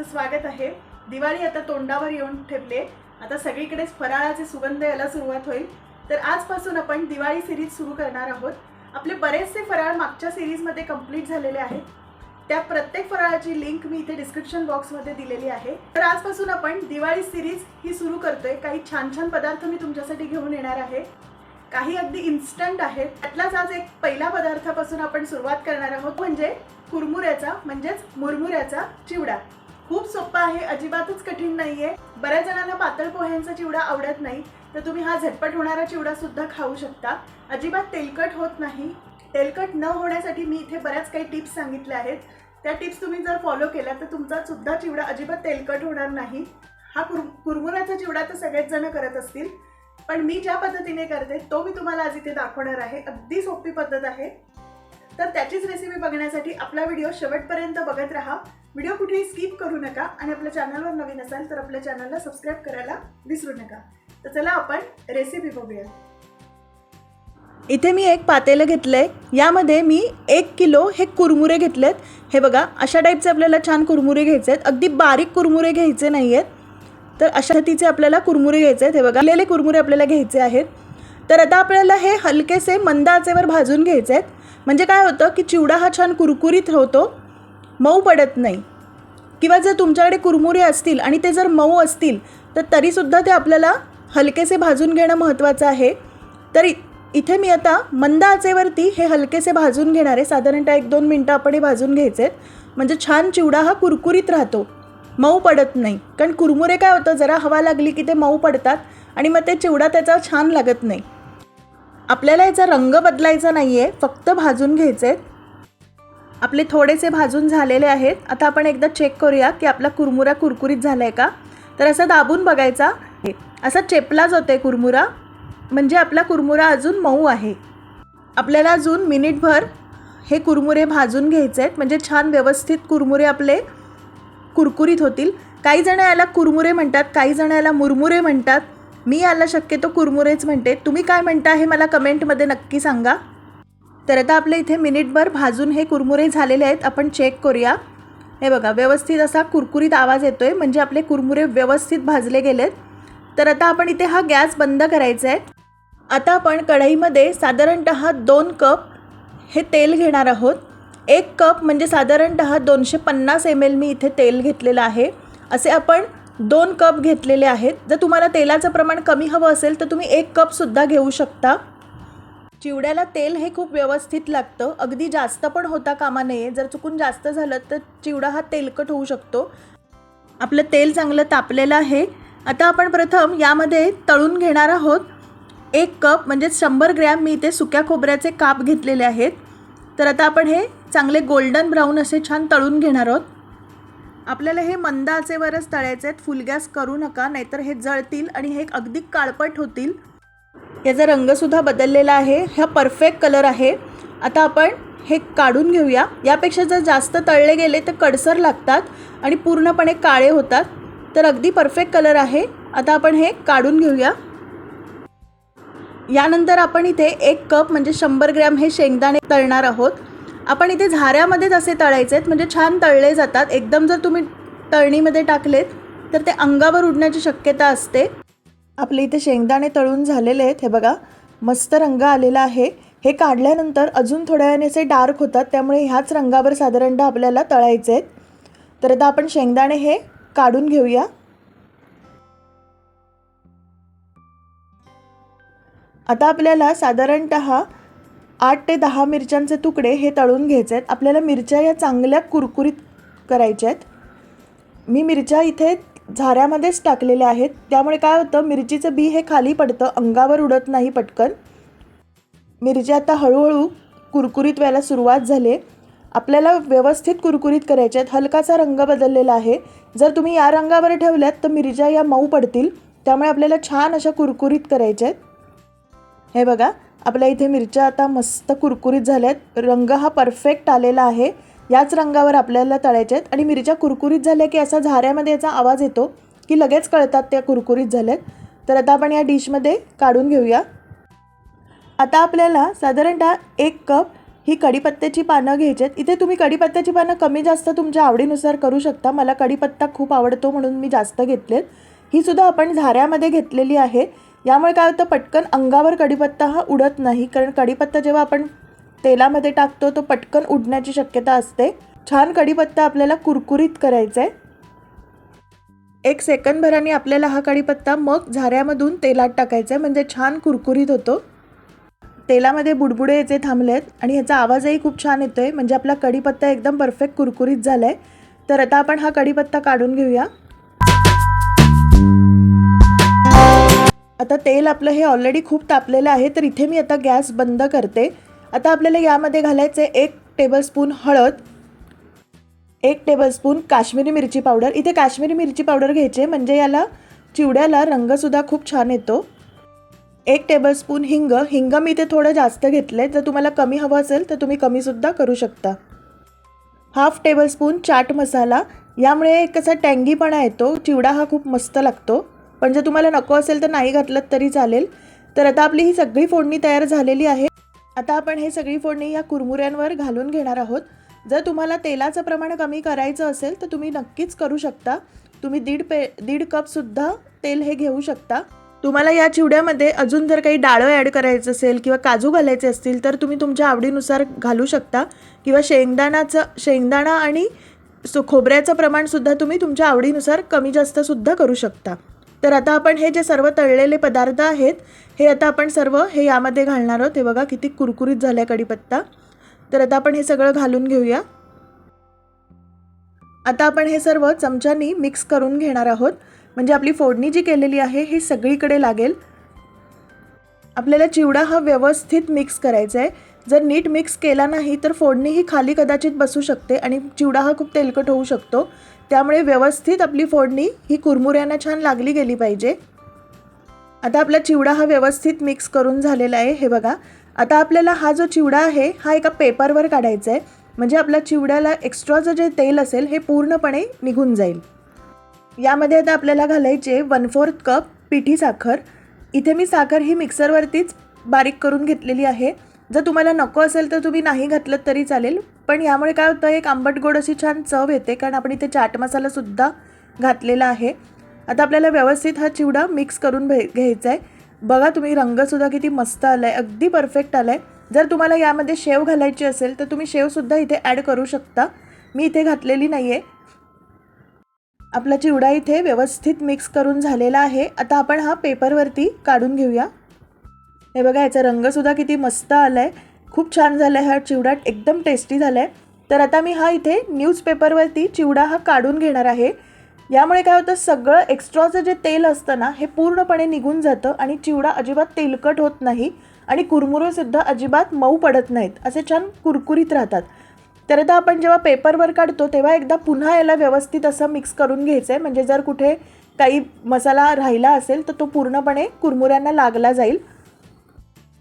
स्वागत आहे। दिवाळी आता तोंडावर येऊन ठेपले। आता सगळीकडेच फराळाचे सुगंध यायला सुरुवात होईल। तर आजपासून आपण दिवाळी सीरीज सुरू करणार आहोत। आपले बरेचसे फराळ मागच्या सीरीज मध्ये कंप्लीट झालेले आहेत। त्या प्रत्येक फराळाची लिंक मी इथे डिस्क्रिप्शन बॉक्स मध्ये दिलेली आहे। तर आजपासून आपण दिवाळी सीरीज ही सुरू करतोय। काही छान छान पदार्थ मी तुमच्यासाठी घेऊन येणार आहे। काही अगदी इन्स्टंट आहेत। त्यातलाच आज एक पहिला पदार्थापासून आपण सुरुवात करणार आहोत, म्हणजे कुरमुऱ्याचा म्हणजेच मुरमुऱ्याचा चिवडा। खूप सोपा आहे, अजिबातच कठीण नाहीये। बऱ्याच जणांना पातळ पोह्यांचा चिवडा आवडत नाही, तर तुम्ही हा झटपट होणारा चिवडा सुद्धा खाऊ शकता। अजिबात तेलकट होत नाही। तेलकट न होण्यासाठी मी इथे बऱ्याच काही टिप्स सांगितल्या आहेत। त्या टिप्स तुम्ही जर फॉलो केल्या तर तुमचा सुद्धा चिवडा अजिबात तेलकट होणार नाही। हा कुरमुऱ्याचा चिवडा तर सगळेच जण करत असतील, पण मी ज्या पद्धतीने करते तो मी तुम्हाला आज इथे दाखवणार आहे। अगदी सोपी पद्धत आहे। तर त्याचीच रेसिपी बघण्यासाठी आपला व्हिडिओ शेवटपर्यंत बघत राहा। व्हिडिओ कुठेही स्किप करू नका आणि आपल्या चॅनलवर नवीन असाल तर आपल्या चॅनलला सबस्क्राइब करायला विसरू नका। तर चला आपण रेसिपी बघूया। इथे मी एक पातेलं घेतलंय। यामध्ये मी 1 किलो हे कुरमुरे घेतलेत। हे बघा, अशा टाईपचे आपल्याला छान कुरमुरे घ्यायचे आहेत। अगदी बारीक कुरमुरे घ्यायचे नाहीयेत, तर अशा पद्धतीचे आपल्याला कुरमुरे घ्यायचे आहेत। हे बघा, लेले कुरमुरे आपल्याला घ्यायचे आहेत। तर आता आपल्याला हे हलकेसे मंद आचेवर भाजून घ्यायचे आहेत। म्हणजे काय होतं की चिवडा हा छान कुरकुरीत होतो, मऊ पडत नाही। किंवा जर तुमच्याकडे कुरमुरे असतील आणि ते जर मऊ असतील तर तरीसुद्धा ते आपल्याला हलकेसे भाजून घेणं महत्त्वाचं आहे। तर इथे मी आता मंद आचेवरती हे हलकेसे भाजून घेणार आहे। साधारणतः 1-2 मिनटं आपण हे भाजून घ्यायचे आहेत, म्हणजे छान चिवडा हा कुरकुरीत राहतो, मऊ पडत नाही। कारण कुरमुरे काय होतं, जरा हवा लागली की ते मऊ पडतात आणि मग ते चिवडा त्याचा छान लागत नाही। आपल्याला याचा रंग बदलायचा नाही आहे, फक्त भाजून घ्यायचे आहेत। आपले थोडेसे भाजून झालेले आहेत। आता आपण एकदा चेक करूया की आपला कुरमुरा कुरकुरीत झाला आहे का। तर असा दाबून बघायचा, असा चेपला जातोय कुरमुरा, म्हणजे आपला कुरमुरा अजून मऊ आहे। आपल्याला अजून मिनिटभर हे कुरमुरे भाजून घ्यायचे आहेत, म्हणजे छान व्यवस्थित कुरमुरे आपले कुरकुरीत होतील। काही जण याला कुरमुरे म्हणतात, काही जण याला मुरमुरे म्हणतात। मी याला शक्यतो कुरमुरेच म्हणते। तुम्ही काय म्हणता हे मला कमेंटमध्ये नक्की सांगा। तर आता आपले इथे मिनिटभर भाजून हे कुरमुरे झालेले आहेत। आपण चेक करूया। हे बघा, व्यवस्थित असा कुरकुरीत आवाज येतोय, म्हणजे आपले कुरमुरे व्यवस्थित भाजले गेलेत। तर आता आपण इथे हा गॅस बंद करायचा आहे। आता आपण कढईमध्ये साधारणतः 2 कप हे तेल घेणार आहोत। 1 कप म्हणजे साधारणतः 250 ml मी इथे तेल घेतलेलं आहे। असे आपण 2 कप घेतलेले आहेत। जर तुम्हाला तेलाचं प्रमाण कमी हवं असेल तर तुम्ही 1 कपसुद्धा घेऊ शकता। चिवड्याला तेल हे खूप व्यवस्थित लागतं, अगदी जास्त पण होता कामा नये। जर चुकून जास्त झालं तर चिवडा हा तेलकट होऊ शकतो। आपलं तेल चांगलं तापलेलं आहे। आता आपण प्रथम यामध्ये तळून घेणार आहोत। 1 कप म्हणजे 100 ग्रॅम मी इथे सुक्या खोबऱ्याचे काप घेतलेले आहेत। तर आता आपण हे चांगले गोल्डन ब्राऊन असे छान तळून घेणार आहोत। आपल्याला हे मंद आचेवरच तळायचे आहेत, फुल गॅस करू नका, नाहीतर हे जळतील आणि हे अगदी काळपट होतील। याचा रंगसुद्धा बदललेला आहे, हा परफेक्ट कलर आहे। आता आपण हे काढून घेऊया। यापेक्षा जर जास्त तळले गेले तर कडसर लागतात आणि पूर्णपणे काळे होतात। तर अगदी परफेक्ट कलर आहे। आता आपण हे काढून घेऊया। यानंतर आपण इथे 1 कप म्हणजे 100 ग्रॅम हे शेंगदाणे तळणार आहोत। आपण इथे झाऱ्यामध्येच असे तळायचे आहेत, म्हणजे छान तळले जातात। एकदम जर तुम्ही तळणीमध्ये टाकलेत तर ते अंगावर उडण्याची शक्यता असते। आपले इथे शेंगदाणे तळून झालेले आहेत। हे बघा, मस्त रंग आलेला आहे। हे काढल्यानंतर अजून थोड्या वेळाने असे डार्क होतात, त्यामुळे ह्याच रंगावर साधारणतः आपल्याला तळायचे आहेत। तर आता आपण शेंगदाणे हे काढून घेऊया। आता आपल्याला साधारणतः 8 ते 10 मिरच्यांचे तुकडे हे तळून घ्यायचे आहेत। आपल्याला मिरच्या या चांगल्या कुरकुरीत करायच्या आहेत। मी मिरच्या इथे झाऱ्यामध्येच टाकलेल्या आहेत, त्यामुळे काय होतं, मिरचीचं बी हे खाली पडतं, अंगावर उडत नाही पटकन। मिरची आता हळूहळू कुरकुरीत व्हायला सुरुवात झाली आहे। आपल्याला व्यवस्थित कुरकुरीत करायच्या आहेत। हलकासा रंग बदललेला आहे। जर तुम्ही या रंगावर ठेवल्यात तर मिरच्या या मऊ पडतील, त्यामुळे आपल्याला छान अशा कुरकुरीत करायच्या आहेत। हे बघा, आपल्या इथे मिरच्या आता मस्त कुरकुरीत झाल्यात। रंग हा परफेक्ट आलेला आहे। याच रंगावर आपल्याला तळायचे आहेत आणि मिरच्या कुरकुरीत झाल्या की असा झाऱ्यामध्ये याचा आवाज येतो की लगेच कळतात त्या कुरकुरीत झाल्यात। तर आता आपण या डिशमध्ये काढून घेऊया। आता आपल्याला साधारणतः 1 कप ही कढीपत्त्याची पानं घ्यायची आहेत. इथे तुम्ही कढीपत्त्याची पानं कमी जास्त तुमच्या आवडीनुसार करू शकता. मला कढीपत्ता खूप आवडतो म्हणून मी जास्त घेतलेत. ही सुद्धा आपण झाऱ्यामध्ये घेतलेली आहे. यामुळे काय होतं, पटकन अंगावर कढीपत्ता हा उडत नाही, कारण कढीपत्ता जेव्हा आपण तेलामध्ये टाकतो तो पटकन उडण्याची शक्यता असते. छान कढीपत्ता आपल्याला कुरकुरीत करायचा आहे. 1 सेकंदभराने आपल्याला हा कढीपत्ता मग झाऱ्यामधून तेलात टाकायचा आहे, म्हणजे छान कुरकुरीत होतो. तेलामध्ये बुडबुडे याचे थांबलेत आणि ह्याचा आवाजही खूप छान येतोय, म्हणजे आपला कढीपत्ता एकदम परफेक्ट कुरकुरीत झालाय. तर आता आपण हा कढीपत्ता काढून घेऊया. आता तेल आपलं हे ऑलरेडी खूप तापलेलं आहे, तर इथे मी आता गॅस बंद करते. आता आपल्याला यामध्ये घालायचे 1 टेबलस्पून हळद, 1 टेबलस्पून काश्मीरी मिरची पावडर. इथे काश्मीरी मिरची पावडर घ्यायची म्हणजे याला चिवड्याला रंगसुद्धा खूप छान येतो. 1 टेबलस्पून हिंग. हिंग मी इथे थोडं जास्त घेतलं आहे. जर तुम्हाला कमी हवं असेल तर तुम्ही कमीसुद्धा करू शकता. 1/2 टेबलस्पून चाट मसाला. यामुळे एक असा टँगीपणा येतो, चिवडा हा खूप मस्त लागतो. पण जर तुम्हाला नको असेल तर नाही घातलं तरी चालेल. तर आता आपली ही सगळी फोडणी तयार झालेली आहे. आता आपण हे सगळी फोडणी या कुरमुऱ्यांवर घालून घेणार आहोत. जर तुम्हाला तेलाचं प्रमाण कमी करायचं असेल तर तुम्ही नक्कीच करू शकता. तुम्ही 1.5 कपसुद्धा तेल हे घेऊ शकता. तुम्हाला या चिवड्यामध्ये अजून जर काही डाळं ॲड करायचं असेल किंवा काजू घालायचे असतील तर तुम्ही तुमच्या आवडीनुसार घालू शकता, किंवा शेंगदाणा आणि खोबऱ्याचं प्रमाणसुद्धा तुम्ही तुमच्या आवडीनुसार कमी जास्तसुद्धा करू शकता. तर आता आपण हे जे सर्व तळलेले पदार्थ आहेत हे आता आपण सर्व हे यामध्ये घालणार आहोत. हे बघा किती कुरकुरीत झाला आहे कढीपत्ता. तर आता आपण हे सगळं घालून घेऊया. आता आपण हे सर्व चमच्यानी मिक्स करून घेणार आहोत, म्हणजे आपली फोडणी जी केलेली आहे ही सगळीकडे लागेल. आपल्याला चिवडा हा व्यवस्थित मिक्स करायचा आहे. जर नीट मिक्स केला नाही तर फोडणी ही खाली कदाचित बसू शकते आणि चिवडा हा खूप तेलकट होऊ शकतो. त्यामुळे व्यवस्थित आपली फोडणी ही कुरमुऱ्यांना छान लागली गेली पाहिजे. आता आपला चिवडा हा व्यवस्थित मिक्स करून झालेला आहे. हे बघा, आता आपल्याला हा जो चिवडा आहे हा एका पेपरवर काढायचा आहे, म्हणजे आपल्या चिवड्याला एक्स्ट्राचं जे तेल असेल हे पूर्णपणे निघून जाईल. यामध्ये आता आपल्याला घालायचे 1/4 कप पिठी साखर. इथे मी साखर ही मिक्सरवरतीच बारीक करून घेतलेली आहे. जर तुम्हाला नको असेल तर तुम्ही नाही घातलं तरी चालेल, पण यामुळे काय होतं, एक आंबट गोड अशी छान चव येते, कारण आपण इथे चाट मसालासुद्धा घातलेला आहे. आता आपल्याला व्यवस्थित हा चिवडा मिक्स करून घ्यायचा आहे. बघा तुम्ही रंगसुद्धा किती मस्त आला आहे, अगदी परफेक्ट आला आहे. जर तुम्हाला यामध्ये शेव घालायची असेल तर तुम्ही शेवसुद्धा इथे ॲड करू शकता. मी इथे घातलेली नाही आहे. आपला चिवडा इथे व्यवस्थित मिक्स करून झालेला आहे. आता आपण हा पेपरवरती काढून घेऊया. हे बघा, याचा रंगसुद्धा किती मस्त आला आहे, खूप छान झाला आहे हा चिवडा, एकदम टेस्टी झाला आहे. तर आता मी हा इथे न्यूजपेपरवरती चिवडा हा काढून घेणार आहे. यामुळे काय होतं, सगळं एक्स्ट्राचं जे तेल असतं ना हे पूर्णपणे निघून जातं आणि चिवडा अजिबात तेलकट होत नाही आणि कुरमुरेसुद्धा अजिबात मऊ पडत नाहीत, असे छान कुरकुरीत राहतात. तर आता आपण जेव्हा पेपरवर काढतो तेव्हा एकदा पुन्हा याला व्यवस्थित असं मिक्स करून घ्यायचं आहे, म्हणजे जर कुठे काही मसाला राहिला असेल तर तो पूर्णपणे कुरमुऱ्यांना लागला जाईल.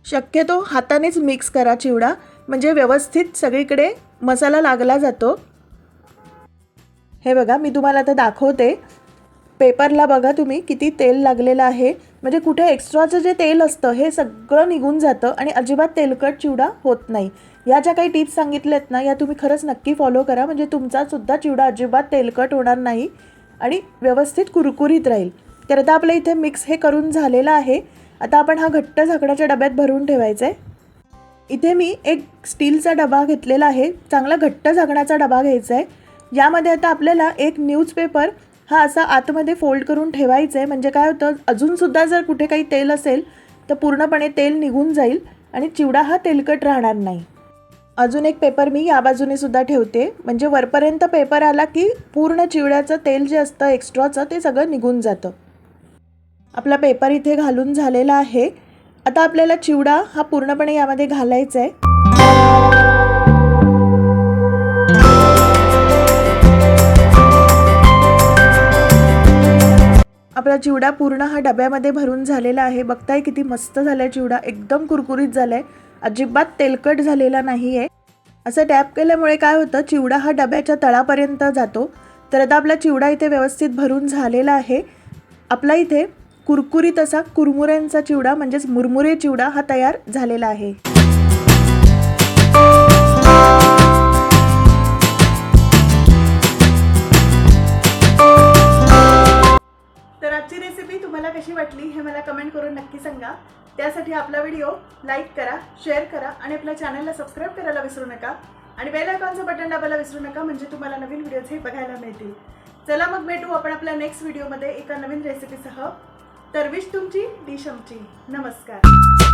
शक्यतो हातानेच मिक्स करा चिवडा, म्हणजे व्यवस्थित सगळीकडे मसाला लागला जातो. हे बघा, मी तुम्हाला आता दाखवते. पेपरला बघा तुम्ही किती तेल लागलेलं आहे, म्हणजे कुठे एक्स्ट्राचं जे तेल असतं हे सगळं निघून जातं आणि अजिबात तेलकट चिवडा होत नाही. या ज्या काही टिप्स सांगितल्यात ना या तुम्ही खरंच नक्की फॉलो करा, म्हणजे तुमचासुद्धा चिवडा अजिबात तेलकट होणार नाही आणि व्यवस्थित कुरकुरीत राहील. तर आता आपलं इथे मिक्स हे करून झालेलं आहे. आता आपण हा घट्ट झाकणाच्या डब्यात भरून ठेवायचा आहे. इथे मी एक स्टीलचा डबा घेतलेला आहे, चांगला घट्ट झाकणाचा डबा घ्यायचा आहे. यामध्ये आता आपल्याला एक न्यूजपेपर हा असा आतमध्ये फोल्ड करून ठेवायचं आहे, म्हणजे काय होतं, अजूनसुद्धा जर कुठे काही तेल असेल तर पूर्णपणे तेल निघून जाईल आणि चिवडा हा तेलकट राहणार नाही. अजून एक पेपर मी या बाजूने सुद्धा ठेवते, म्हणजे वरपर्यंत पेपर आला की पूर्ण चिवड्याचं तेल जे असतं एक्स्ट्राचं ते सगळं निघून जातं. आपला पेपर इथे घालून झालेला आहे. आता आपल्याला चिवडा हा पूर्णपणे यामध्ये घालायचा आहे. आपला चिवडा पूर्ण हा डब्यामध्ये भरून झालेला आहे. बघताय किती मस्त झालाय चिवडा, एकदम कुरकुरीत झालाय, अजिबात तेलकट झालेला नाही आहे. असं टॅप केल्यामुळे काय होतं, चिवडा हा डब्याच्या तळापर्यंत जातो. तर आता आपला चिवडा इथे व्यवस्थित भरून झालेला आहे. आपला इथे कुरकुरीत असा कुरमुऱ्यांचा चिवडा म्हणजेच मुरमुरे चिवडा हा तयार झालेला आहे. कशी वाटली हे मला कमेंट करून नक्की सांगा। त्यासाठी आपला व्हिडिओ लाईक करा, शेअर करा आणि आपल्या चॅनलला सबस्क्राईब करायला विसरू नका आणि बेल आयकॉनचं बटन दाबायला विसरू नका, म्हणजे तुम्हाला नवीन व्हिडिओज हे बघायला मिळतील। चला मग भेटू आपण आपल्या नेक्स्ट व्हिडिओमध्ये एका नवीन रेसिपीसह। तर विश तुमची डिश आमची। नमस्कार।